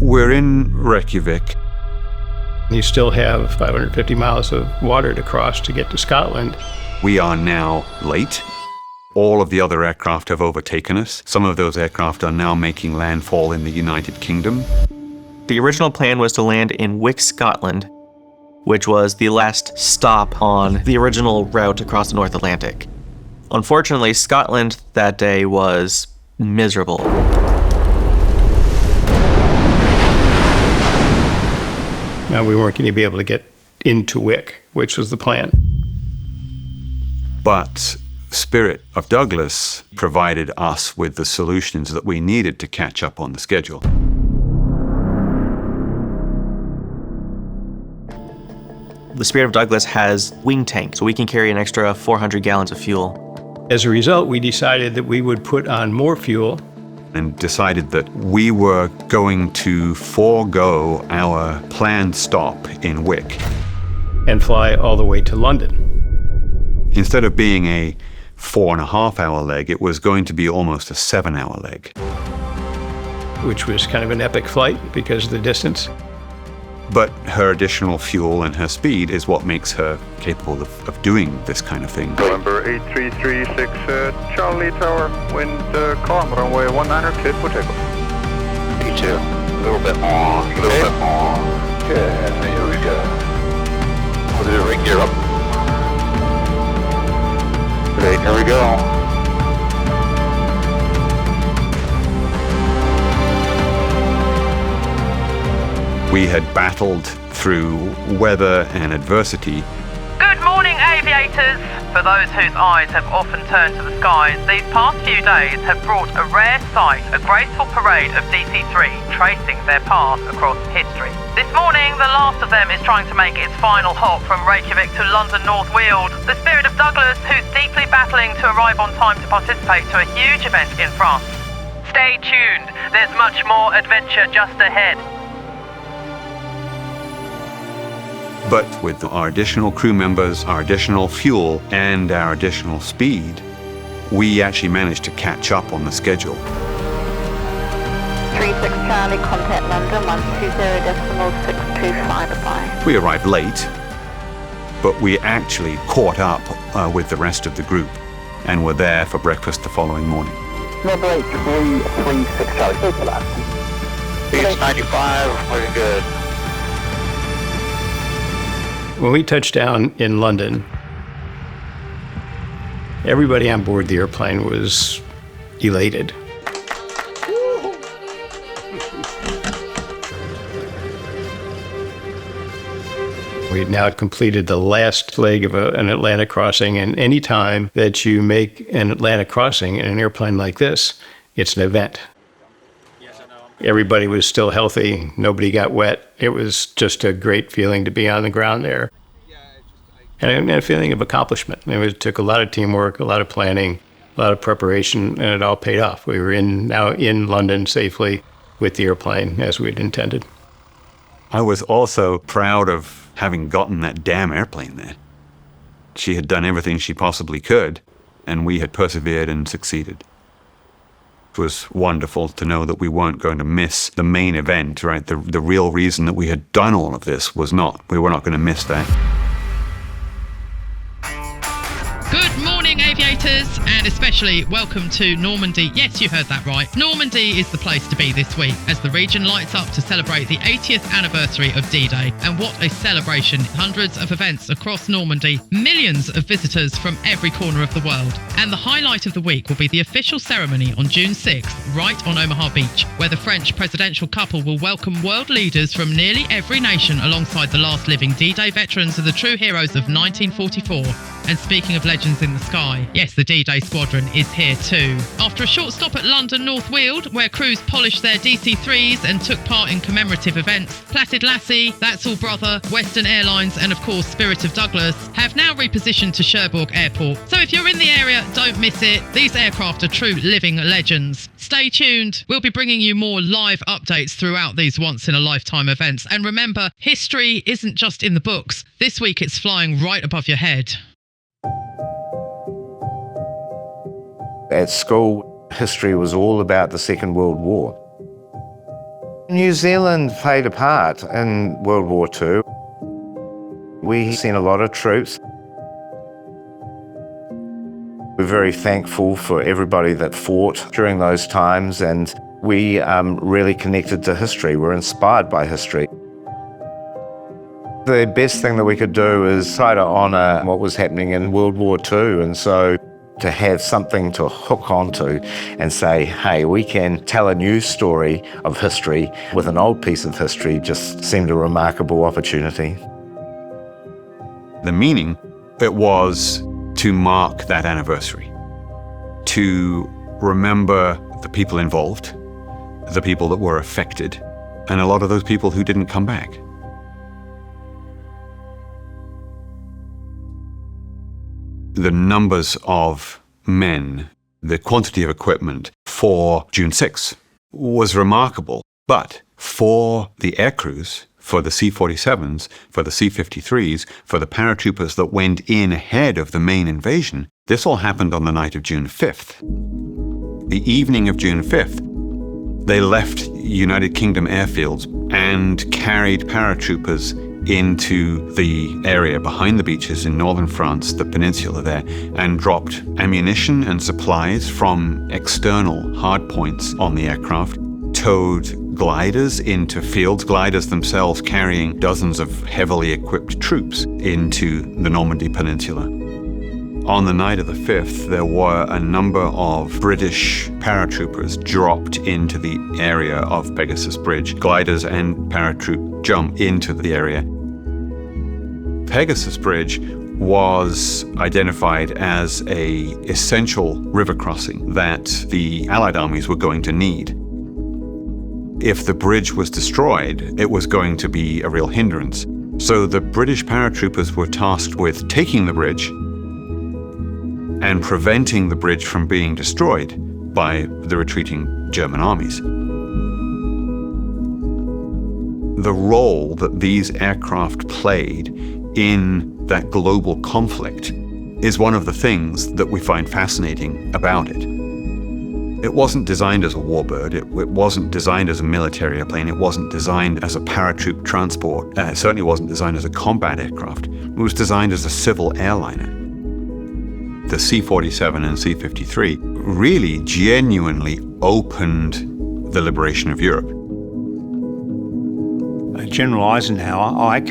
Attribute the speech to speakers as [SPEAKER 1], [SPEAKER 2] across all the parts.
[SPEAKER 1] We're in Reykjavik.
[SPEAKER 2] You still have 550 miles of water to cross to get to Scotland.
[SPEAKER 1] We are now late. All of the other aircraft have overtaken us. Some of those aircraft are now making landfall in the United Kingdom.
[SPEAKER 3] The original plan was to land in Wick, Scotland, which was the last stop on the original route across the North Atlantic. Unfortunately, Scotland that day was miserable.
[SPEAKER 2] Now, we weren't going to be able to get into Wick, which was the plan.
[SPEAKER 1] But Spirit of Douglas provided us with the solutions that we needed to catch up on the schedule.
[SPEAKER 3] The Spirit of Douglas has wing tanks, so we can carry an extra 400 gallons of fuel.
[SPEAKER 2] As a result, we decided that we would put on more fuel.
[SPEAKER 1] And decided that we were going to forego our planned stop in Wick.
[SPEAKER 2] And fly all the way to London.
[SPEAKER 1] Instead of being a 4.5-hour leg, it was going to be almost a 7-hour leg.
[SPEAKER 2] Which was kind of an epic flight because of the distance.
[SPEAKER 1] But her additional fuel and her speed is what makes her capable of doing this kind of thing.
[SPEAKER 4] November 8336, Charlie Tower, wind calm, runway 19, cleared for takeoff.
[SPEAKER 5] D2, a little bit more, a little bit more. Good, here we go. We'll do ring gear up. Great, here we go.
[SPEAKER 1] We had battled through weather and adversity.
[SPEAKER 6] Good morning, aviators. For those whose eyes have often turned to the skies, these past few days have brought a rare sight, a graceful parade of DC-3 tracing their path across history. This morning, the last of them is trying to make its final hop from Reykjavik to London North Weald. The Spirit of Douglas, who's deeply battling to arrive on time to participate to a huge event in France. Stay tuned. There's much more adventure just ahead.
[SPEAKER 1] But with our additional crew members, our additional fuel, and our additional speed, we actually managed to catch up on the schedule.
[SPEAKER 7] 36 Charlie, contact London, 120.625, goodbye.
[SPEAKER 1] We arrived late, but we actually caught up with the rest of the group and were there for breakfast the following morning.
[SPEAKER 5] Number 8336 Charlie, clear for that. Beach 95, looking good.
[SPEAKER 2] When we touched down in London, everybody on board the airplane was elated. We had now completed the last leg of an Atlantic crossing, and any time that you make an Atlantic crossing in an airplane like this, it's an event. Everybody was still healthy. Nobody got wet. It was just a great feeling to be on the ground there. And a feeling of accomplishment. It took a lot of teamwork, a lot of planning, a lot of preparation, and it all paid off. We were now in London safely with the airplane as we'd intended.
[SPEAKER 1] I was also proud of having gotten that damn airplane there. She had done everything she possibly could, and we had persevered and succeeded. It was wonderful to know that we weren't going to miss the main event, right? The real reason that we had done all of this we were not going to miss that.
[SPEAKER 8] Good morning, aviators, and especially welcome to Normandy. Yes, you heard that right. Normandy is the place to be this week as the region lights up to celebrate the 80th anniversary of D-Day. And what a celebration. Hundreds of events across Normandy, millions of visitors from every corner of the world. And the highlight of the week will be the official ceremony on June 6th, right on Omaha Beach, where the French presidential couple will welcome world leaders from nearly every nation alongside the last living D-Day veterans and the true heroes of 1944. And speaking of legends in the sky, yes, the D-Day squadron is here too. After a short stop at London North Weald, where crews polished their DC-3s and took part in commemorative events, Placid Lassie, That's All Brother, Western Airlines and of course Spirit of Douglas have now repositioned to Cherbourg Airport. So if you're in the area, don't miss it. These aircraft are true living legends. Stay tuned. We'll be bringing you more live updates throughout these once-in-a-lifetime events. And remember, history isn't just in the books. This week it's flying right above your head.
[SPEAKER 9] At school, history was all about the Second World War. New Zealand played a part in World War II. We sent a lot of troops. We're very thankful for everybody that fought during those times, and we really connected to history. We're inspired by history. The best thing that we could do is try to honour what was happening in World War II, and so to have something to hook onto and say, hey, we can tell a new story of history with an old piece of history just seemed a remarkable opportunity.
[SPEAKER 1] The meaning, it was to mark that anniversary, to remember the people involved, the people that were affected, and a lot of those people who didn't come back. The numbers of men, the quantity of equipment for June 6 was remarkable. But for the air crews, for the C-47s, for the C-53s, for the paratroopers that went in ahead of the main invasion, this all happened on the night of June 5th. The evening of June 5th, they left United Kingdom airfields and carried paratroopers into the area behind the beaches in northern France, the peninsula there, and dropped ammunition and supplies from external hardpoints on the aircraft, towed gliders into fields, gliders themselves carrying dozens of heavily equipped troops into the Normandy Peninsula. On the night of the 5th, there were a number of British paratroopers dropped into the area of Pegasus Bridge. Gliders and paratroop jump into the area. Pegasus Bridge was identified as an essential river crossing that the Allied armies were going to need. If the bridge was destroyed, it was going to be a real hindrance. So the British paratroopers were tasked with taking the bridge and preventing the bridge from being destroyed by the retreating German armies. The role that these aircraft played in that global conflict is one of the things that we find fascinating about it. It wasn't designed as a warbird, it wasn't designed as a military airplane, it wasn't designed as a paratroop transport, it certainly wasn't designed as a combat aircraft. It was designed as a civil airliner. The C-47 and C-53 really genuinely opened the liberation of Europe.
[SPEAKER 10] General Eisenhower, Ike,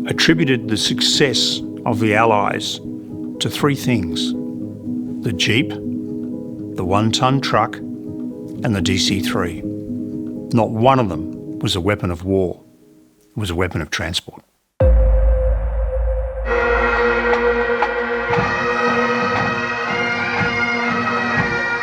[SPEAKER 10] attributed the success of the Allies to three things: the Jeep, the one-ton truck, and the DC-3. Not one of them was a weapon of war. It was a weapon of transport.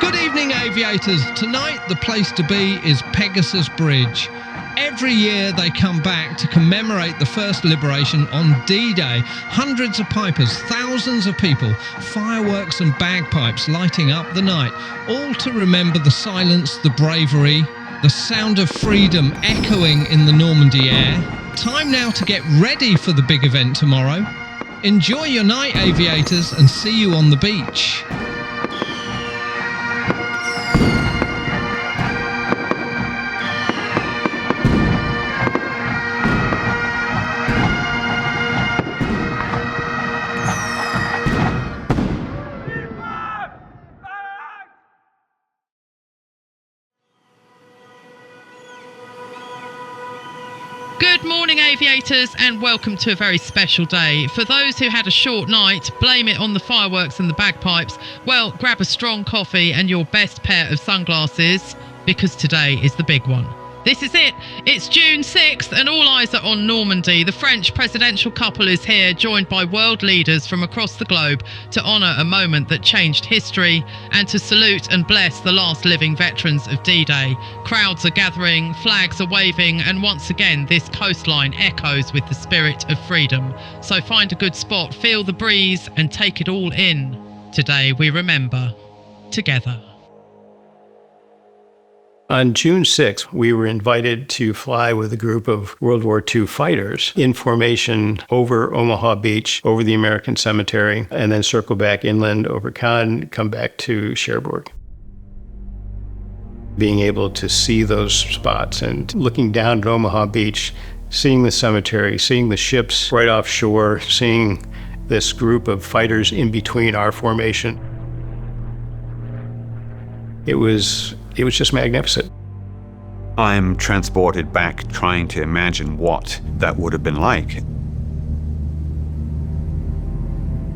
[SPEAKER 11] Good evening, aviators. Tonight, the place to be is Pegasus Bridge. Every year they come back to commemorate the first liberation on D-Day. Hundreds of pipers, thousands of people, fireworks and bagpipes lighting up the night, all to remember the silence, the bravery, the sound of freedom echoing in the Normandy air. Time now to get ready for the big event tomorrow. Enjoy your night, aviators, and see you on the beach.
[SPEAKER 8] Good morning, aviators, and welcome to a very special day. For those who had a short night, blame it on the fireworks and the bagpipes. Well, grab a strong coffee and your best pair of sunglasses, because today is the big one. This is it. It's June 6th and all eyes are on Normandy. The French presidential couple is here, joined by world leaders from across the globe to honour a moment that changed history and to salute and bless the last living veterans of D-Day. Crowds are gathering, flags are waving, and once again this coastline echoes with the spirit of freedom. So find a good spot, feel the breeze and take it all in. Today we remember together.
[SPEAKER 2] On June 6th, we were invited to fly with a group of World War II fighters in formation over Omaha Beach, over the American Cemetery, and then circle back inland over Cannes, come back to Cherbourg. Being able to see those spots and looking down at Omaha Beach, seeing the cemetery, seeing the ships right offshore, seeing this group of fighters in between our formation. It was just magnificent.
[SPEAKER 1] I'm transported back trying to imagine what that would have been like.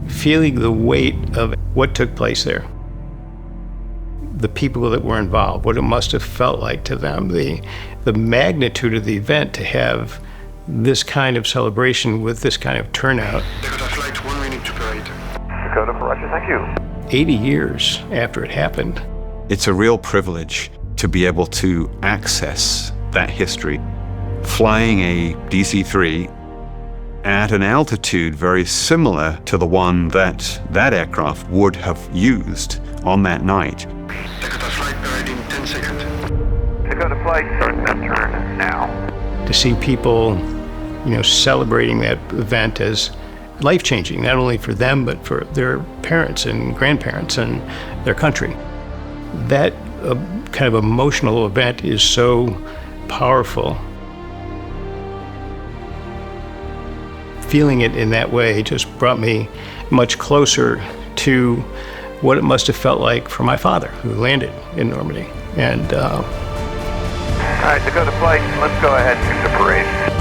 [SPEAKER 2] Feeling the weight of what took place there. The people that were involved, what it must have felt like to them, the magnitude of the event to have this kind of celebration with this kind of turnout.
[SPEAKER 5] Dakota flight 1 minute to parade. Dakota for Roger, thank you.
[SPEAKER 2] 80 years after it happened.
[SPEAKER 1] It's a real privilege to be able to access that history. Flying a DC-3 at an altitude very similar to the one that aircraft would have used on that night.
[SPEAKER 5] Dakota flight parade in 10 seconds. Dakota flight start that turn now.
[SPEAKER 2] To see people, celebrating that event as life-changing, not only for them, but for their parents and grandparents and their country. That kind of emotional event is so powerful. Feeling it in that way just brought me much closer to what it must have felt like for my father, who landed in Normandy. And
[SPEAKER 5] all right, Dakota flight, let's go ahead and do the parade.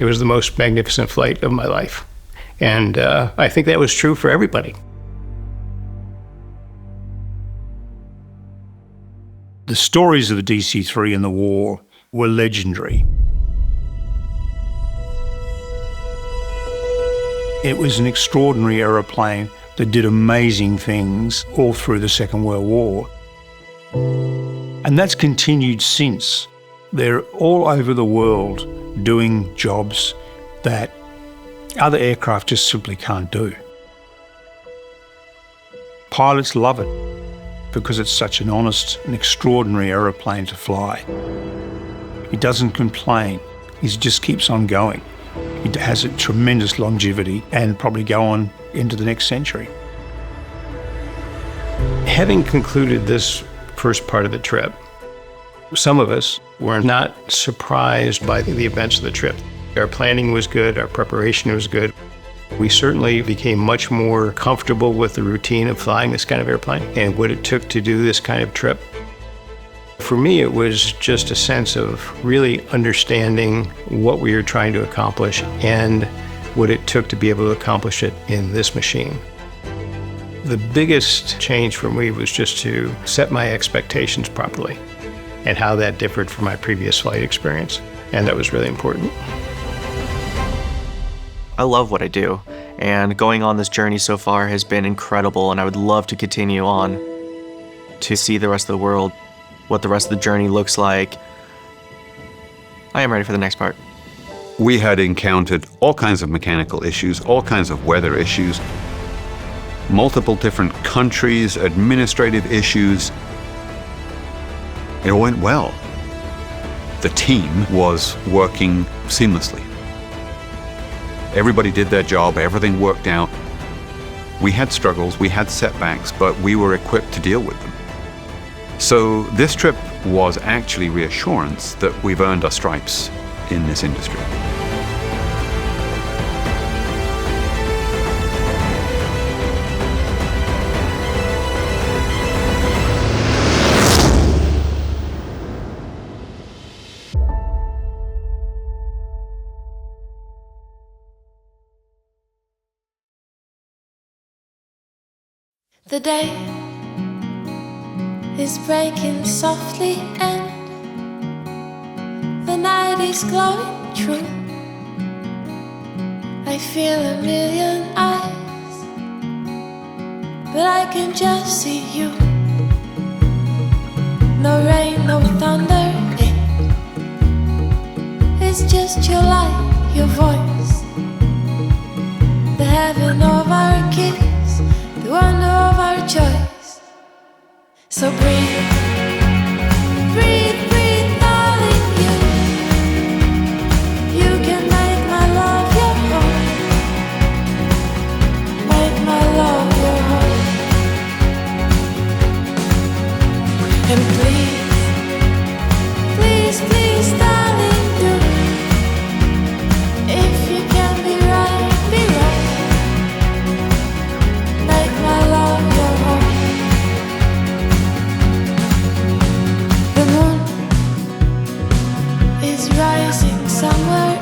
[SPEAKER 2] it was the most magnificent flight of my life. And I think that was true for everybody.
[SPEAKER 10] The stories of the DC-3 in the war were legendary. It was an extraordinary aeroplane that did amazing things all through the Second World War. And that's continued since. They're all over the world doing jobs that other aircraft just simply can't do. Pilots love it because it's such an honest and extraordinary aeroplane to fly. He doesn't complain, he just keeps on going. It has a tremendous longevity and probably go on into the next century.
[SPEAKER 2] Having concluded this first part of the trip, some of us were not surprised by the events of the trip. Our planning was good, our preparation was good. We certainly became much more comfortable with the routine of flying this kind of airplane and what it took to do this kind of trip. For me, it was just a sense of really understanding what we were trying to accomplish and what it took to be able to accomplish it in this machine. The biggest change for me was just to set my expectations properly and how that differed from my previous flight experience. And that was really important.
[SPEAKER 3] I love what I do, and going on this journey so far has been incredible, and I would love to continue on to see the rest of the world, what the rest of the journey looks like. I am ready for the next part.
[SPEAKER 1] We had encountered all kinds of mechanical issues, all kinds of weather issues, multiple different countries, administrative issues. It all went well. The team was working seamlessly. Everybody did their job, everything worked out. We had struggles, we had setbacks, but we were equipped to deal with them. So this trip was actually reassurance that we've earned our stripes in this industry.
[SPEAKER 12] The day is breaking softly and the night is glowing true. I feel a million eyes, but I can just see you. no rain, no thunder. It's just your light, your voice, the heaven of our kiss, the wonder of our choice. So breathe, breathe, breathe, darling, you can make my love your home, make my love your home. And please, please, please, darling, do, if you can be right, make my love your home. The moon is rising somewhere